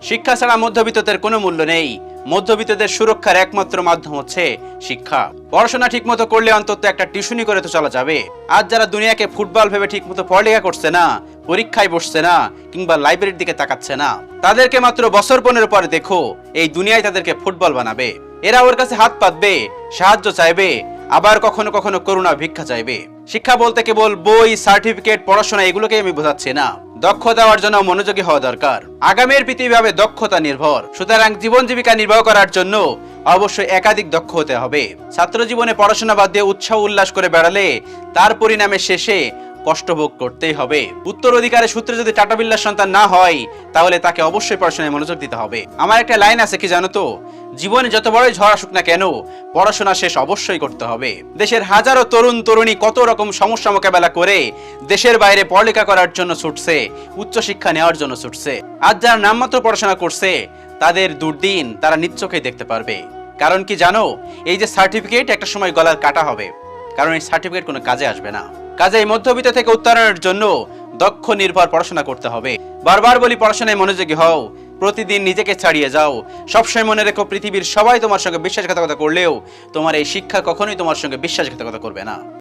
শিক্ষা ছাড়া মধ্যবিত্তদের কোনো মূল্য নেই। মধ্যবিত্তদের সুরক্ষার একমাত্র মাধ্যম হচ্ছে শিক্ষা। পড়াশোনা ঠিকমতো করলে অন্তত একটা টিউশনি করে তো চলা যাবে। আজ যারা দুনিয়াকে ফুটবল ভেবে ঠিকমতো পড়ালেখা করছে না, পরীক্ষায় বসছে না, কিংবা লাইব্রেরির দিকে তাকাচ্ছে না, তাদেরকে মাত্র বছর 15 পরে দেখো এই দুনিয়ায় তাদেরকে ফুটবল বানাবে। এরা ওর কাছে হাত পাতবে, সাহায্য চাইবে, আবার কখনো কখনো করুণা ভিক্ষা চাইবে। শিক্ষা বলতে কেবল বই, সার্টিফিকেট, পড়াশোনা এগুলোকে আমি বোঝাচ্ছি না। দক্ষতা অর্জনে মনোযোগী হওয়া দরকার। আগামীর পৃথিবী হবে দক্ষতা নির্ভর। সুতরাং জীবন জীবিকা নির্বাহ করার জন্য অবশ্যই একাধিক দক্ষ হতে হবে। ছাত্র জীবনে পড়াশোনা বাদ দিয়ে উৎসাহ উল্লাস করে বেড়ালে তার পরিণামে শেষে কষ্টভোগ করতেই হবে। উত্তরাধিকারের সূত্রে যদি টাটা বিল্লার সন্তান না হয়, তাহলে তাকে অবশ্যই পড়াশোনায় মনোযোগ দিতে হবে। আমার একটা লাইন আছে, কি জানো তো? জীবনে যত বড়ই ঝড় আসুক না কেন, পড়াশোনা শেষ অবশ্যই করতে হবে। দেশের হাজারো তরুণ তরুণী কত রকম সমস্যা মোকাবেলা করে দেশের বাইরে পড়ালেখা করার জন্য ছুটছে, উচ্চশিক্ষা নেওয়ার জন্য ছুটছে। আজ যারা নামমাত্র পড়াশোনা করছে, তাদের দুর্দিন তারা নিশ্চয়ই দেখতে পারবে। কারণ কি জানো? এই যে সার্টিফিকেট একটা সময় গলার কাটা হবে, কারণ এই সার্টিফিকেট কোনো কাজে আসবে না। কাজে এই মধ্যবিত্ত থেকে উত্তরণের জন্য দক্ষ নির্ভর পড়াশোনা করতে হবে। বারবার বলি, পড়াশোনায় মনোযোগী হও, প্রতিদিন নিজেকে ছাড়িয়ে যাও। সবসময় মনে রেখো, পৃথিবীর সবাই তোমার সঙ্গে বিশ্বাসঘাতকতা করলেও তোমার এই শিক্ষা কখনোই তোমার সঙ্গে বিশ্বাসঘাতকতা করবে না।